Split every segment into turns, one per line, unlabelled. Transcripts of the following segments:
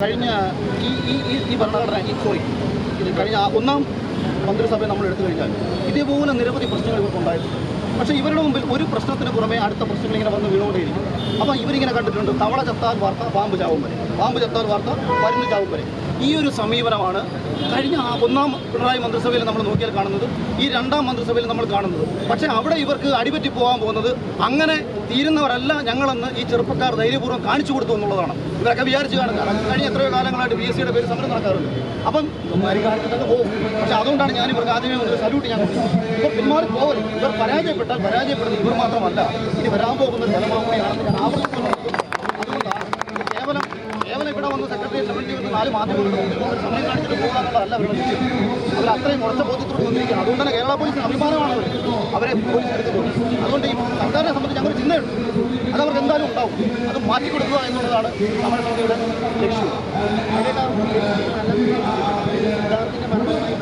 കഴിഞ്ഞ ഈ ഭരണഘടന കഴിഞ്ഞ ഒന്നാം മന്ത്രിസഭയെ നമ്മൾ എടുത്തു കഴിഞ്ഞാൽ ഇതേപോലെ നിരവധി പ്രശ്നങ്ങൾ ഇവർക്കുണ്ടായിരുന്നു. പക്ഷേ ഇവരുടെ മുമ്പിൽ ഒരു പ്രശ്നത്തിന് പുറമെ അടുത്ത പ്രശ്നങ്ങൾ ഇങ്ങനെ വന്ന് വീണുകൊണ്ടേയിരിക്കും. അപ്പോൾ ഇവരിങ്ങനെ കണ്ടിട്ടുണ്ട്, തവള ചത്താൽ വാർത്ത പാമ്പ് ചാവും വരെ, പാമ്പ് ചത്താൽ വാർത്ത പരുന്ന് ചാവും വരെ. ഈ ഒരു സമീപനമാണ് കഴിഞ്ഞ ഒന്നാം പിണറായി മന്ത്രിസഭയിൽ നമ്മൾ നോക്കിയാൽ കാണുന്നത്, ഈ രണ്ടാം മന്ത്രിസഭയിൽ നമ്മൾ കാണുന്നത്. പക്ഷേ അവിടെ ഇവർക്ക് അടിപറ്റി പോകാൻ പോകുന്നത് അങ്ങനെ തീരുന്നവരല്ല ഞങ്ങളെന്ന് ഈ ചെറുപ്പക്കാർ ധൈര്യപൂർവ്വം കാണിച്ചു കൊടുത്തു എന്നുള്ളതാണ്. ഇവരൊക്കെ വിചാരിച്ച് കാണുക കഴിഞ്ഞ എത്രയോ കാലങ്ങളായിട്ട് BSCയുടെ പേര് സമരം നടക്കാറുണ്ട്. അപ്പം കാണിച്ചിട്ടൊക്കെ പോകും. പക്ഷേ അതുകൊണ്ടാണ് ഞാൻ ഇവർക്ക് ആദ്യമേ ഒരു സല്യൂട്ട് ഞാൻ കൊടുക്കുന്നത്. ഇവർ പിന്മാറി പോകരുത്. ഇവർ പരാജയപ്പെട്ടാൽ പരാജയപ്പെടുന്നത് ഇവർ മാത്രമല്ല, ഇനി വരാൻ പോകുന്ന ഒരു തലമുറ കൂടിയാണെന്ന് ഞാൻ ആവർത്തിക്കുന്നു. അതുകൊണ്ടാണ് കേവലം ഇവിടെ വന്ന് സെക്രട്ടേറിയറ്റ് കമ്മിറ്റി വന്ന് 4 മാധ്യമങ്ങളുടെ മുമ്പിൽ കൊണ്ട് സമയം കാണിച്ചിട്ട് പോകാനുള്ളതല്ല അവർ വിളിച്ചത്. അവർ അത്രയും കുറച്ച ബോധ്യത്തോട് വന്നിരിക്കുകയാണ്. അതുകൊണ്ട് തന്നെ കേരള പോലീസിന് അഭിമാനമാണ് അവരെ പോലീസ് എടുത്തിട്ടുണ്ട്. അതുകൊണ്ട് ഈ സർക്കാരിനെ സംബന്ധിച്ച് ഞങ്ങൾ ചിന്തയുണ്ട്, അതവർക്ക് എന്തായാലും ഉണ്ടാവും. അത് മാറ്റിക്കൊടുക്കുക എന്നുള്ളതാണ് സമരസമിതിയുടെ ലക്ഷ്യം. മരണവുമായി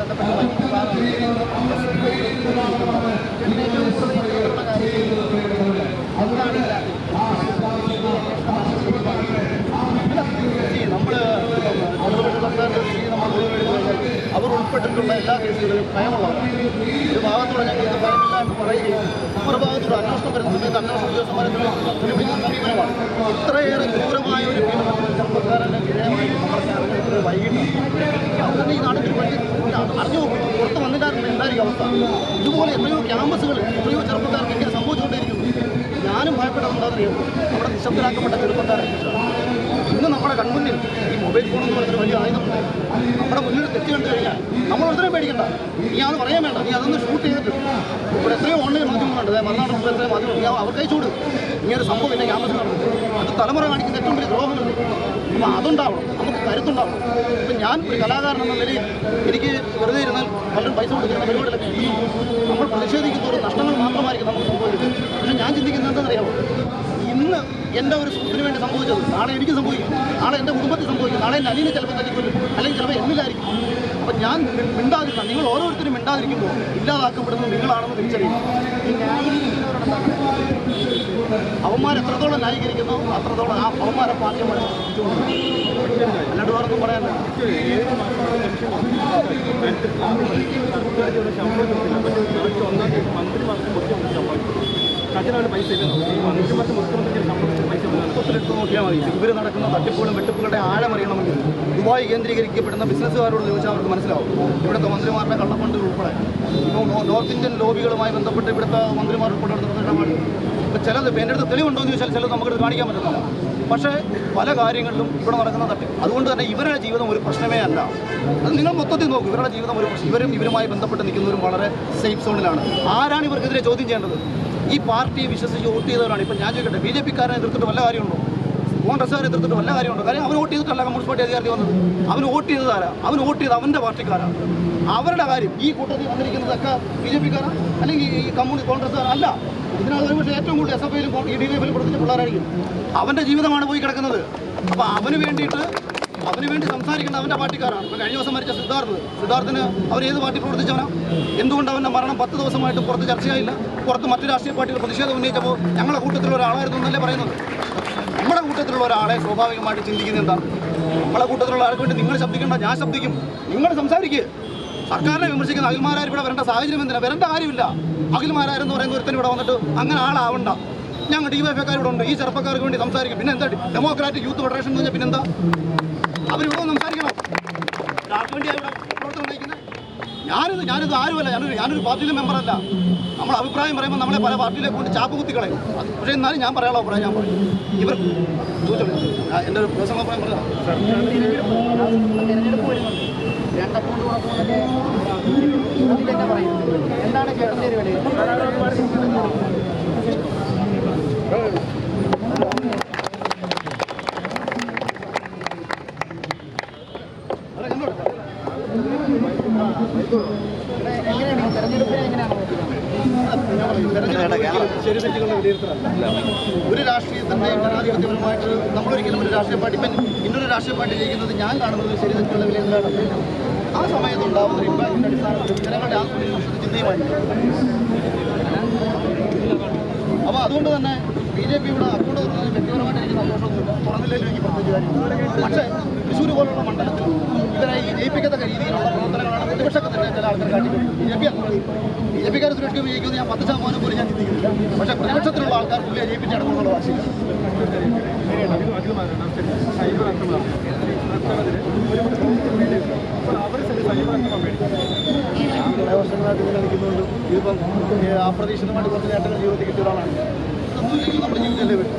നമ്മൾ ഇടതുപക്ഷ സർക്കാരിൻ്റെ സ്ഥിതി നമ്മൾ മുഴുവൻ അവർ ഉൾപ്പെട്ടിട്ടുള്ള എല്ലാ കേസുകളിലും ഭയമുള്ളവരാണ്. ഒരു ഭാഗത്തൂടെ ഞങ്ങൾ ഇത് ഭയമില്ല എന്ന് പറയുകയും മറുഭാഗത്തൂടെ അന്വേഷണം വരുന്ന സമയത്ത് അന്വേഷണ ഉദ്യോഗസ്ഥന്മാരെ സമീപിക്കുന്ന സമീപനമാണ്. ഇത്രയേറെ ക്രൂരമായ ഒരു പീഡനത്തിന് ചെറുപ്പക്കാരൻ്റെ വിജയമായി നമ്മൾ വൈകിട്ട് അതുതന്നെ ഈ നാട്ടിൽ അറിഞ്ഞു പുറത്ത് വന്നിട്ടായിരുന്നു എന്തായിരിക്കും അവസ്ഥ. ഇതുപോലെ എത്രയോ ക്യാമ്പസുകൾ എത്രയോ ചെറുപ്പക്കാർക്ക് ഇങ്ങനെ സംഭവിച്ചുകൊണ്ടേയിരിക്കുന്നു. ഞാനും ഭയപ്പെട്ടതുണ്ടാകുകയും നമ്മുടെ നിശബ്ദരാക്കപ്പെട്ട ചെറുപ്പക്കാരെ ഇന്ന് നമ്മുടെ കൺമുന്നിൽ ഈ മൊബൈൽ ഫോൺ എന്ന് പറയുന്നൊരു വലിയ ആയുധമുണ്ട്. നമ്മുടെ മുന്നിൽ തെറ്റ് കണ്ടു കഴിഞ്ഞാൽ നമ്മൾ ഒരുത്തരം പേടിക്കണ്ട, നീ അത് പറയാൻ വേണ്ട, നീ അതൊന്ന് ഷൂട്ട് ചെയ്തിട്ട് ഇവിടെ എത്രയോ ഓൺലൈൻ മാധ്യമങ്ങളുണ്ട്, മറുനാട് മുമ്പ് എത്രയോ മാധ്യമം അവർക്ക് അയച്ചുകൂടും ഇങ്ങനൊരു സംഭവം ഇല്ല ക്യാമ്പസിൽ നടന്നു. അത് തലമുറ കാണിക്കുന്ന ഏറ്റവും വലിയ ദ്രോഹമല്ലേ. അപ്പോൾ അതുണ്ടാവണം, നമുക്ക് കരുത്തുണ്ടാവണം. ഇപ്പം ഞാൻ ഒരു കലാകാരൻ എന്ന നിലയിൽ എനിക്ക് വെറുതെ ഇരുന്നാൽ പലരും പൈസ കൊടുക്കുന്ന പരിപാടിയിലൊക്കെ നമ്മൾ പ്രതിഷേധിക്കുന്നതോറും നഷ്ടങ്ങൾ മാത്രമായിരിക്കും നമുക്ക് സംഭവിക്കുന്നത്. പക്ഷേ ഞാൻ ചിന്തിക്കുന്നത് എന്താണെന്നറിയാമോ, ഇന്ന് എൻ്റെ ഒരു സുഹൃത്തിന് വേണ്ടി സംഭവിച്ചത് നാളെ എനിക്ക് സംഭവിക്കും, നാളെ എൻ്റെ കുടുംബത്തിൽ സംഭവിക്കും, നാളെ എൻ്റെ അനിയനെ ചിലപ്പോൾ തല്ലിക്കൊല്ലും, അല്ലെങ്കിൽ ചിലപ്പോൾ എന്നിലായിരിക്കും. അപ്പം ഞാൻ മിണ്ടാതിരുന്ന നിങ്ങൾ ഓരോരുത്തരും മിണ്ടാതിരിക്കുമ്പോൾ ഇല്ലാതാക്കപ്പെടുന്നത് നിങ്ങളാണെന്ന് തിരിച്ചറിയും. അവന്മാർ എത്രത്തോളം ന്യായീകരിക്കുന്നു അത്രത്തോളം ആ അവന്മാരെ പാർട്ടിമാരെ അല്ലാണ്ട് വേറൊന്നും പറയാനില്ല. ഇവർ നടക്കുന്ന തട്ടിപ്പുകളും വെട്ടിപ്പുകളുടെ ആഴമറിയണമെങ്കിൽ ദുബായ് കേന്ദ്രീകരിക്കപ്പെടുന്ന ബിസിനസ്സുകാരോട് ചോദിച്ചാൽ അവർക്ക് മനസ്സിലാവും. ഇവിടുത്തെ മന്ത്രിമാരുടെ കള്ളഫണ്ട് ഉൾപ്പെടെ ഇപ്പോൾ നോർത്ത് ഇന്ത്യൻ ലോബികളുമായി ബന്ധപ്പെട്ട് ഇവിടുത്തെ മന്ത്രിമാർ ഉൾപ്പെടെ നടത്തുന്ന ഇടപാട് ഇപ്പോൾ ചിലത് എൻ്റെ അടുത്ത് തെളിവുണ്ടോ എന്ന് ചോദിച്ചാൽ ചിലത് നമുക്കിത് കാണിക്കാൻ പറ്റുന്നില്ല. പക്ഷേ പല കാര്യങ്ങളിലും ഇവിടെ നടക്കുന്ന തട്ടിപ്പ്. അതുകൊണ്ട് തന്നെ ഇവരുടെ ജീവിതം ഒരു പ്രശ്നമേ അല്ല. അത് നിങ്ങൾ മൊത്തത്തിൽ നോക്കും, ഇവരുടെ ജീവിതം ഒരു ഇവരുമായി ബന്ധപ്പെട്ട് നിൽക്കുന്നവരും വളരെ സേഫ് സോണിലാണ്. ആരാണ് ഇവർക്കെതിരെ ചോദ്യം ചെയ്യേണ്ടത്? ഈ പാർട്ടിയെ വിശ്വസിച്ച് വോട്ട് ചെയ്തവരാണ്. ഇപ്പം ഞാൻ ചോദിക്കട്ടെ, BJP-ക്കാരനെ എതിർത്തിട്ട് വല്ല കാര്യമുണ്ടോ? കോൺഗ്രസ്സുകാരെ എതിർത്തിട്ട് വല്ല കാര്യമുണ്ടോ? കാര്യം അവന് വോട്ട് ചെയ്തിട്ടല്ല കമ്മ്യൂണിസ്റ്റ് പാർട്ടി അധികാരത്തിൽ വന്നത്. അവന് വോട്ട് ചെയ്തതാരാ? അവന് വോട്ട് ചെയ്ത് അവൻ്റെ പാർട്ടിക്കാരാണ്. അവരുടെ കാര്യം ഈ കൂട്ടത്തിൽ വന്നിരിക്കുന്നതൊക്കെ BJP-ക്കാരാ അല്ലെങ്കിൽ ഈ കോൺഗ്രസ്സുകാരാ? അല്ല. ഇതിനകത്ത് ഒരുപക്ഷെ ഏറ്റവും കൂടുതൽ SFIയിലും DYFIയിലും പ്രവർത്തിച്ച പിള്ളേരായിരിക്കും. അവൻ്റെ ജീവിതമാണ് പോയി കിടക്കുന്നത്. അപ്പോൾ അവന് വേണ്ടി സംസാരിക്കേണ്ട അവൻ്റെ പാർട്ടിക്കാരാണ്. ഇപ്പോൾ കഴിഞ്ഞ ദിവസം മരിച്ച സിദ്ധാർത്ഥിന് അവർ ഏത് പാർട്ടി പ്രവർത്തിച്ചവനാ? എന്തുകൊണ്ട് അവൻ്റെ മരണം 10 ദിവസമായിട്ട് പുറത്ത് ചർച്ചയായില്ല? പുറത്ത് മറ്റു രാഷ്ട്രീയ പാർട്ടികൾ പ്രതിഷേധം ഉന്നയിച്ചപ്പോൾ ഞങ്ങളുടെ കൂട്ടത്തിലുള്ള ഒരാളായിരുന്നു എന്നല്ലേ പറയുന്നത്. നമ്മുടെ കൂട്ടത്തിലുള്ള ഒരാളെ സ്വാഭാവികമായിട്ട് ചിന്തിക്കുന്നത് എന്താണ്? നമ്മളെ കൂട്ടത്തിലുള്ള ആൾക്ക് വേണ്ടി നിങ്ങൾ ശബ്ദിക്കേണ്ട, ഞാൻ ശബ്ദിക്കും, നിങ്ങൾ സംസാരിക്കുക. സർക്കാരിനെ വിമർശിക്കുന്ന അഖിൽമാരാർ ഇവിടെ വരേണ്ട സാഹചര്യം എന്തിനാ? വരേണ്ട കാര്യമില്ല. അഖിൽമാരാരെന്ന് പറയുന്ന ഒരുത്തൻ ഇവിടെ വന്നിട്ട് അങ്ങനെ ആളാവണ്ട. ഞങ്ങൾ DYFIക്കാർ ഇവിടെ ഉണ്ട്, ഈ ചെറുപ്പക്കാർക്ക് വേണ്ടി സംസാരിക്കും. പിന്നെ എന്താ ഡെമോക്രാറ്റിക് യൂത്ത് ഫെഡറേഷൻ എന്ന് പറഞ്ഞാൽ പിന്നെന്താ? അവരിവിടെ സംസാരിക്കണം. ആർക്ക് വേണ്ടിയാണ് ഇവിടെ പ്രവർത്തനം നയിക്കുന്നത്? ഞാനിത് ആരുമല്ല, ഞാനൊരു പാർട്ടിയിലെ മെമ്പറല്ല. നമ്മൾ അഭിപ്രായം പറയുമ്പോൾ നമ്മളെ പല പാർട്ടിയിലേക്ക് കൊണ്ട് ചാപ്പ് കുത്തി കളയും. പക്ഷേ എന്നാലും ഞാൻ പറയാനുള്ള അഭിപ്രായം ഞാൻ പറയും. ഇവർ എൻ്റെ ഒരു പേഴ്സണൽ അഭിപ്രായം പറയാം. തെരഞ്ഞെടുപ്പ് വരുന്നുണ്ട്, 2 അക്കൗണ്ട് തുറക്കുന്നതിൻ്റെ ഇതിൽ തന്നെ പറയും. എന്താണ് ചേട്ടൻ്റെ ഒരു വില? ഒരു രാഷ്ട്രീയത്തിൻ്റെയും ജനാധിപത്യപരമായിട്ട് നമ്മളൊരിക്കലും ഒരു രാഷ്ട്രീയ പാർട്ടി ഇപ്പം ഇന്നൊരു രാഷ്ട്രീയ പാർട്ടി ജയിക്കുന്നത് ഞാൻ കാണുന്നത് ശരി തെറ്റുള്ള വിലയിരുത്തലാണ്. ആ സമയത്തുണ്ടാകുന്ന ഒരു ഇമ്പാക്റ്റിൻ്റെ അടിസ്ഥാനത്തിൽ ജനങ്ങളുടെ ആത്മവിശ്വാസത്തെ ചിന്തയുമായി. അപ്പോൾ അതുകൊണ്ട് തന്നെ BJP ഇവിടെ അക്കൗണ്ട് വ്യക്തിപരമായിട്ട് എനിക്ക് സന്തോഷമൊന്നുമില്ല, തുറന്നില്ലെങ്കിലും എനിക്ക് പ്രത്യേകിച്ച് കാര്യം. പക്ഷേ തൃശ്ശൂർ പോലുള്ള മണ്ഡലത്തിൽ ഇവരെ ജയിപ്പിക്കത്തക്ക രീതിയിലുള്ള പ്രവർത്തനങ്ങളാണ് പ്രതിപക്ഷത്തിൻ്റെ ചില ആൾക്കാർ കാട്ടിക്കൊണ്ടിരിക്കുന്നത്. ബി ജെ പിക്കാർ സുരേഷ് ഗോപി ജയിക്കുമെന്ന് ഞാൻ 10% പോലും ഞാൻ ചിന്തിക്കുന്നില്ല. പക്ഷേ പ്രതിപക്ഷത്തിലുള്ള ആൾക്കാർ പുള്ളിയെ ജയിപ്പിച്ചടക്കുമെന്നുള്ള വാശിയില്ല. വർഷങ്ങളായിട്ട് ഇങ്ങനെ നിൽക്കുന്നുണ്ട്. ഇതിപ്പം അപ്രതീക്ഷിതമായിട്ട് കുറച്ച് നേട്ടങ്ങൾ ജീവിതത്തിൽ കിട്ടിയ ഒരാളാണ്. ഇതൊന്നും ഇല്ലെങ്കിൽ നമ്മുടെ ജീവിതത്തിലേ വരും.